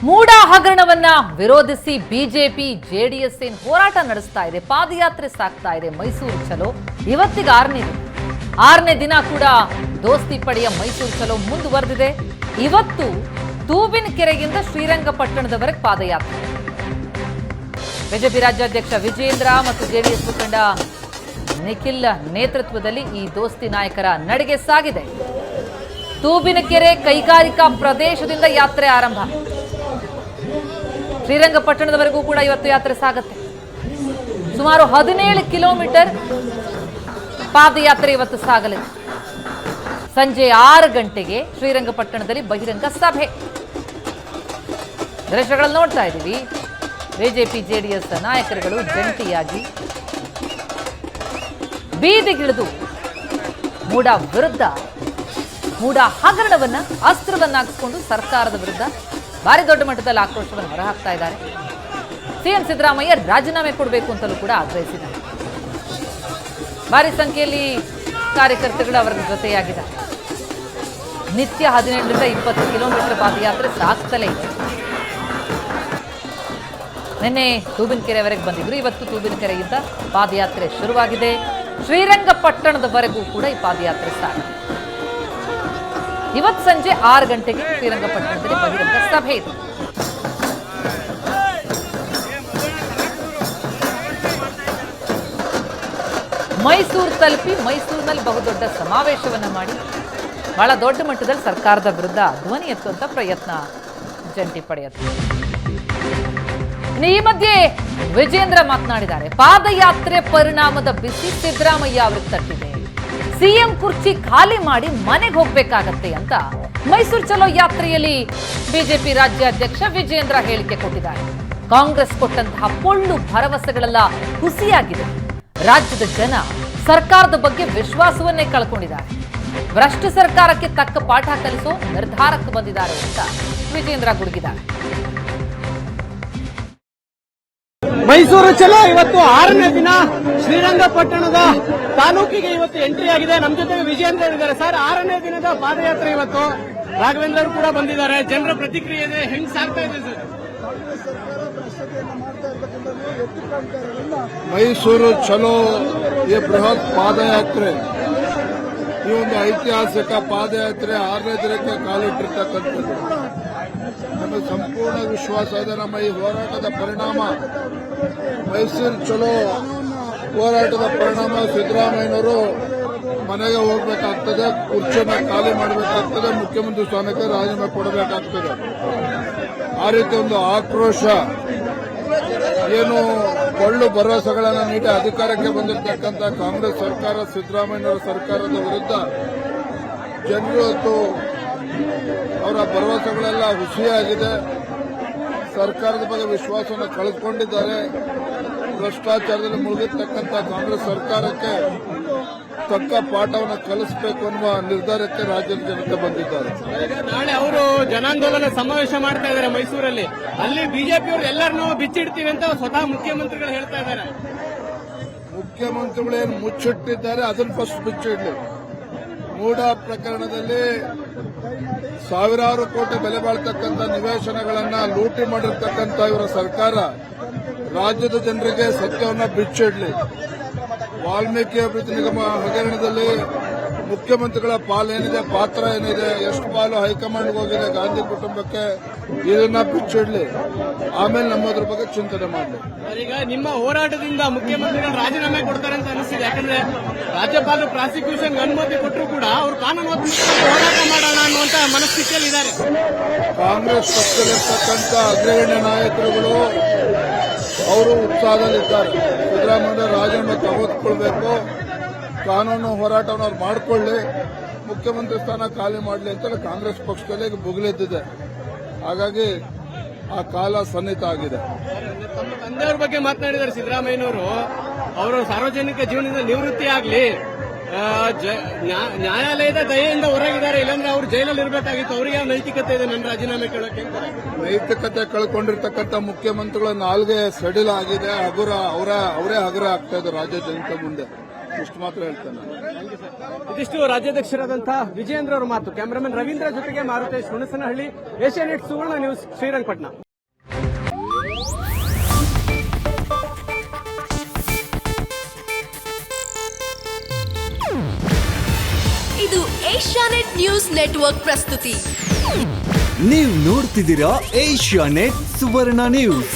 ಮೂಡ ಹಗರಣವನ್ನ ವಿರೋಧಿಸಿ BJP JDS ಹೋರಾಟ ನಡೆಸ್ತಾ ಇದೆ, ಪಾದಯಾತ್ರೆ ಸಾಗ್ತಾ ಇದೆ. ಮೈಸೂರು ಚಲೋ ಇವತ್ತಿಗೆ ಆರನೇ ದಿನ ಕೂಡ ದೋಸ್ತಿ ಪಡೆಯ ಮೈಸೂರು ಚಲೋ ಮುಂದುವರೆದಿದೆ. ಇವತ್ತು ತೂಬಿನಕೆರೆಯಿಂದ ಶ್ರೀರಂಗಪಟ್ಟಣದವರೆಗೆ ಪಾದಯಾತ್ರೆ. ಬಿಜೆಪಿ ರಾಜ್ಯಾಧ್ಯಕ್ಷ ವಿಜೇಂದ್ರ ಮತ್ತು ಜೆಡಿಎಸ್ ಮುಖಂಡ ನಿಖಿಲ್ ನೇತೃತ್ವದಲ್ಲಿ ಈ ದೋಸ್ತಿ ನಾಯಕರ ನಡೆಗೆ ಸಾಗಿದೆ. ತೂಬಿನಕೆರೆ ಕೈಗಾರಿಕಾ ಪ್ರದೇಶದಿಂದ ಯಾತ್ರೆ ಆರಂಭ. ಶ್ರೀರಂಗಪಟ್ಟಣದವರೆಗೂ ಕೂಡ ಇವತ್ತು ಯಾತ್ರೆ ಸಾಗುತ್ತೆ. ಸುಮಾರು 17 ಕಿಲೋಮೀಟರ್ ಪಾದಯಾತ್ರೆ ಇವತ್ತು ಸಾಗಲಿದೆ. ಸಂಜೆ 6 ಗಂಟೆಗೆ ಶ್ರೀರಂಗಪಟ್ಟಣದಲ್ಲಿ ಬಹಿರಂಗ ಸಭೆ. ದೃಶ್ಯಗಳಲ್ಲಿ ನೋಡ್ತಾ ಇದ್ದೀವಿ. ಬಿಜೆಪಿ ಜೆಡಿಎಸ್ ನಾಯಕರುಗಳು ಜಂಟಿಯಾಗಿ ಬೀದಿಗಿಳಿದು ಮೂಡ ಹಗರಣವನ್ನ ಅಸ್ತ್ರವನ್ನಾಗಿಸಿಕೊಂಡು ಸರ್ಕಾರದ ವಿರುದ್ಧ ಭಾರಿ ದೊಡ್ಡ ಮಟ್ಟದಲ್ಲಿ ಆಕ್ರೋಶವನ್ನು ಹೊರಹಾಕ್ತಾ ಇದ್ದಾರೆ. ಸಿಎಂ ಸಿದ್ದರಾಮಯ್ಯ ರಾಜೀನಾಮೆ ಕೊಡಬೇಕು ಅಂತಲೂ ಕೂಡ ಆಗ್ರಹಿಸಿದ್ದಾರೆ. ಭಾರಿ ಸಂಖ್ಯೆಯಲ್ಲಿ ಕಾರ್ಯಕರ್ತಗಳು ಅವರ ಜೊತೆಯಾಗಿದ್ದಾರೆ. ನಿತ್ಯ 17ರಿಂದ 20 ಕಿಲೋಮೀಟರ್ ಪಾದಯಾತ್ರೆ ಸಾಗ್ತಲೇ ಇದೆ. ನಿನ್ನೆ ತೂಬಿನಕೆರೆವರೆಗೆ ಬಂದಿದ್ರು. ಇವತ್ತು ತೂಬಿನಕೆರೆಯಿಂದ ಪಾದಯಾತ್ರೆ ಶುರುವಾಗಿದೆ. ಶ್ರೀರಂಗಪಟ್ಟಣದವರೆಗೂ ಕೂಡ ಈ ಪಾದಯಾತ್ರೆ ಸಾಗಿದೆ. ಇವತ್ತು ಸಂಜೆ 6 ಗಂಟೆಗೆ ಶ್ರೀರಂಗಪಟ್ಟಣದಲ್ಲಿ ಬಹಿರಂಗ ಸಭೆ ಇದೆ. ಮೈಸೂರು ತಲುಪಿ ಮೈಸೂರಿನಲ್ಲಿ ಬಹುದೊಡ್ಡ ಸಮಾವೇಶವನ್ನ ಮಾಡಿ ಬಹಳ ದೊಡ್ಡ ಮಟ್ಟದಲ್ಲಿ ಸರ್ಕಾರದ ವಿರುದ್ಧ ಧ್ವನಿ ಎತ್ತುವಂತ ಪ್ರಯತ್ನ ಜಂಟಿ ಪಡೆಯುತ್ತೆ. ಈ ಮಧ್ಯೆ ವಿಜೇಂದ್ರ ಮಾತನಾಡಿದ್ದಾರೆ. ಪಾದಯಾತ್ರೆ ಪರಿಣಾಮದ ಬಿಸಿ ಸಿದ್ದರಾಮಯ್ಯ ಅವರಿಗೆ ತಟ್ಟಿದೆ. ಸಿಎಂ ಕುರ್ಚಿ ಖಾಲಿ ಮಾಡಿ ಮನೆಗೆ ಹೋಗ್ಬೇಕಾಗತ್ತೆ ಅಂತ ಮೈಸೂರು ಚಲೋ ಯಾತ್ರೆಯಲ್ಲಿ ಬಿಜೆಪಿ ರಾಜ್ಯಾಧ್ಯಕ್ಷ ವಿಜೇಂದ್ರ ಹೇಳಿಕೆ ಕೊಟ್ಟಿದ್ದಾರೆ. ಕಾಂಗ್ರೆಸ್ ಕೊಟ್ಟಂತಹ ಪೊಳ್ಳು ಭರವಸೆಗಳೆಲ್ಲ ಹುಸಿಯಾಗಿದೆ. ರಾಜ್ಯದ ಜನ ಸರ್ಕಾರದ ಬಗ್ಗೆ ವಿಶ್ವಾಸವನ್ನೇ ಕಳ್ಕೊಂಡಿದ್ದಾರೆ. ಭ್ರಷ್ಟ ಸರ್ಕಾರಕ್ಕೆ ತಕ್ಕ ಪಾಠ ಕಲಿಸೋ ನಿರ್ಧಾರಕ್ಕೆ ಬಂದಿದ್ದಾರೆ ಅಂತ ವಿಜೇಂದ್ರ ಗುಡುಗಿದ್ದಾರೆ. ಮೈಸೂರು ಚಲೋ ಇವತ್ತು 6ನೇ ದಿನ ಶ್ರೀರಂಗಪಟ್ಟಣದ ತಾಲೂಕಿಗೆ ಇವತ್ತು ಎಂಟ್ರಿ ಆಗಿದೆ. ನಮ್ಮ ಜೊತೆ ವಿಜೇಂದ್ರ ಇದ್ದಾರೆ. ಸರ್, 6ನೇ ದಿನದ ಪಾದಯಾತ್ರೆ ಇವತ್ತು ರಾಘವೇಂದ್ರ ಅವರು ಕೂಡ ಬಂದಿದ್ದಾರೆ. ಜನರ ಪ್ರತಿಕ್ರಿಯೆ ಇದೆ, ಹೆಂಗ್ ಸಾಗ್ತಾ ಇದೆ ಸರ್? ಮೈಸೂರು ಚಲೋ ಈ ಬೃಹತ್ ಪಾದಯಾತ್ರೆ, ಈ ಒಂದು ಐತಿಹಾಸಿಕ ಪಾದಯಾತ್ರೆ 6ನೇ ದಿನಕ್ಕೆ ಕಾಲಿಟ್ಟಿರ್ತಕ್ಕಂಥದ್ದು. ನಮಗೆ ಸಂಪೂರ್ಣ ವಿಶ್ವಾಸ ಇದೆ. ನಮ್ಮ ಈ ಹೋರಾಟದ ಪರಿಣಾಮ, ಮೈಸೂರು ಚಲೋ ಹೋರಾಟದ ಪರಿಣಾಮ ಸಿದ್ದರಾಮಯ್ಯನವರು ಮನೆಗೆ ಹೋಗಬೇಕಾಗ್ತದೆ, ಕುರ್ಚಿಯನ್ನು ಖಾಲಿ ಮಾಡಬೇಕಾಗ್ತದೆ, ಮುಖ್ಯಮಂತ್ರಿ ಸ್ಥಾನಕ್ಕೆ ರಾಜೀನಾಮೆ ಕೊಡಬೇಕಾಗ್ತದೆ. ಆ ರೀತಿ ಒಂದು ಆಕ್ರೋಶ, ಏನು ಒಳ್ಳು ಭರವಸೆಗಳನ್ನು ನೀಡಿ ಅಧಿಕಾರಕ್ಕೆ ಬಂದಿರತಕ್ಕಂಥ ಕಾಂಗ್ರೆಸ್ ಸರ್ಕಾರ, ಸಿದ್ದರಾಮಯ್ಯನವರ ಸರ್ಕಾರದ ವಿರುದ್ಧ ಜನರು ಇವತ್ತು ಅವರ ಭರವಸೆಗಳೆಲ್ಲ ಹುಸಿಯಾಗಿದೆ. ಸರ್ಕಾರದ ಬಗ್ಗೆ ವಿಶ್ವಾಸವನ್ನು ಕಳೆದುಕೊಂಡಿದ್ದಾರೆ. ಭ್ರಷ್ಟಾಚಾರದಲ್ಲಿ ಮುಳುಗಿರ್ತಕ್ಕಂಥ ಕಾಂಗ್ರೆಸ್ ಸರ್ಕಾರಕ್ಕೆ ತಕ್ಕ ಪಾಠವನ್ನು ಕಲಿಸಬೇಕು ಅನ್ನುವ ನಿರ್ಧಾರಕ್ಕೆ ರಾಜ್ಯದ ಜನತೆ ಬಂದಿದ್ದಾರೆ. ನಾಳೆ ಅವರು ಜನಾಂದೋಲನ ಸಮಾವೇಶ ಮಾಡ್ತಾ ಇದ್ದಾರೆ ಮೈಸೂರಲ್ಲಿ. ಅಲ್ಲಿ ಬಿಜೆಪಿಯವರು ಎಲ್ಲರನ್ನೂ ಬಿಚ್ಚಿಡ್ತೀವಿ ಅಂತ ಸ್ವತಃ ಮುಖ್ಯಮಂತ್ರಿಗಳು ಹೇಳ್ತಾ ಇದ್ದಾರೆ. ಮುಖ್ಯಮಂತ್ರಿಗಳೇನು ಮುಚ್ಚಿಟ್ಟಿದ್ದಾರೆ ಅದನ್ನು ಫಸ್ಟ್ ಬಿಚ್ಚಿಡ್ಲಿ. ಮೂಡ ಪ್ರಕರಣದಲ್ಲಿ ಸಾವಿರಾರು ಕೋಟಿ ಬೆಲೆ ಬಾಳ್ತಕ್ಕಂಥ ನಿವೇಶನಗಳನ್ನ ಲೂಟಿ ಮಾಡಿರ್ತಕ್ಕಂಥ ಇವರ ಸರ್ಕಾರ ರಾಜ್ಯದ ಜನರಿಗೆ ಸತ್ಯವನ್ನ ಬಿಚ್ಚಿಡ್ಲಿ. ವಾಲ್ಮೀಕಿ ಅಭಿವೃದ್ಧಿ ನಿಗಮ ಹಗರಣದಲ್ಲಿ ಮುಖ್ಯಮಂತ್ರಿಗಳ ಪಾಲೇನಿದೆ, ಪಾತ್ರ ಏನಿದೆ, ಎಷ್ಟು ಪಾಲು ಹೈಕಮಾಂಡ್ಗೆ ಹೋಗಿದೆ ಗಾಂಧಿ ಕುಟುಂಬಕ್ಕೆ, ಇದನ್ನ ಬಿಚ್ಚಿಡ್ಲಿ. ಆಮೇಲೆ ನಮ್ಮದ್ರ ಬಗ್ಗೆ ಚಿಂತನೆ ಮಾಡಲಿ. ಈಗ ನಿಮ್ಮ ಹೋರಾಟದಿಂದ ಮುಖ್ಯಮಂತ್ರಿಗಳು ರಾಜೀನಾಮೆ ಕೊಡ್ತಾರೆ ಅಂತ ಅನಿಸ್ತಿದೆ. ಯಾಕಂದ್ರೆ ರಾಜ್ಯಪಾಲರು ಪ್ರಾಸಿಕ್ಯೂಷನ್ ಅನುಮತಿ ಕೊಟ್ಟರು ಕೂಡ ಅವರು ಕಾನೂನಾತ್ಮಕ ಹೋರಾಟ ಮಾಡೋಣ ಅನ್ನುವಂತ ಮನಸ್ಥಿತಿಯಲ್ಲಿ ಇದ್ದಾರೆ. ಕಾಂಗ್ರೆಸ್ ಪಕ್ಷದಲ್ಲಿರ್ತಕ್ಕಂಥ ಅಗ್ರಗಣ್ಯ ನಾಯಕರುಗಳು ಅವರು ಉತ್ಸಾಹದಲ್ಲಿದ್ದಾರೆ. ಸಿದ್ದರಾಮಯ್ಯ ರಾಜೀನಾಮೆ ತೆಗೆದುಕೊಳ್ಬೇಕು, ಕಾನೂನು ಹೋರಾಟವನ್ನು ಅವ್ರು ಮಾಡಿಕೊಳ್ಳಿ, ಮುಖ್ಯಮಂತ್ರಿ ಸ್ಥಾನ ಖಾಲಿ ಮಾಡಲಿ ಅಂತ ಕಾಂಗ್ರೆಸ್ ಪಕ್ಷದಲ್ಲಿ ಬುಗಿಲೆದ್ದಿದೆ. ಹಾಗಾಗಿ ಆ ಕಾಲ ಸನ್ನಿಹಿತ ಆಗಿದೆ. ತಮ್ಮ ತಂದೆಯವ್ರ ಬಗ್ಗೆ ಮಾತನಾಡಿದ್ದಾರೆ ಸಿದ್ದರಾಮಯ್ಯನವರು. ಅವರು ಸಾರ್ವಜನಿಕ ಜೀವನದಿಂದ ನಿವೃತ್ತಿ ಆಗಲಿ, ನ್ಯಾಯಾಲಯದ ದಯೆಯಿಂದ ಹೊರಗಿದ್ದಾರೆ, ಇಲ್ಲಾಂದ್ರೆ ಅವರು ಜೈಲಲ್ಲಿ ಇರಬೇಕಾಗಿತ್ತು. ಅವರಿಗೆ ನೈತಿಕತೆ ಇದೆ ನನ್ನ ರಾಜೀನಾಮೆ ಕೇಳಕ್ಕೆ? ನೈತಿಕತೆ ಕಳ್ಕೊಂಡಿರ್ತಕ್ಕಂಥ ಮುಖ್ಯಮಂತ್ರಿಗಳ ನಾಲ್ಗೆ ಸಡಿಲ ಆಗಿದೆ. ಅವರೇ ಹಗುರ ಆಗ್ತಾ ಇದೆ ರಾಜ್ಯ ಜನತೆ ಮುಂದೆ. ಇಷ್ಟು ಮಾತ್ರ ಹೇಳ್ತೇನೆ. ಇದಿಷ್ಟು ರಾಜ್ಯಾಧ್ಯಕ್ಷರಾದಂತಹ ವಿಜಯೇಂದ್ರ ಅವರ ಮಾತು. ಕ್ಯಾಮರಾಮನ್ ರವೀಂದ್ರ ಜೊತೆಗೆ ಮಾರುತೇಶ್ ಹುಣಸನಹಳ್ಳಿ, ಏಷ್ಯಾನೆಟ್ ಸುವರ್ಣ ನ್ಯೂಸ್, ಶ್ರೀರಂಗಪಟ್ಟಣ. ಇದು ಏಷ್ಯಾನೆಟ್ ನ್ಯೂಸ್ ನೆಟ್ವರ್ಕ್ ಪ್ರಸ್ತುತಿ. ನೀವು ನೋಡ್ತಿದ್ದೀರಾ ಏಷ್ಯಾನೆಟ್ ಸುವರ್ಣ ನ್ಯೂಸ್.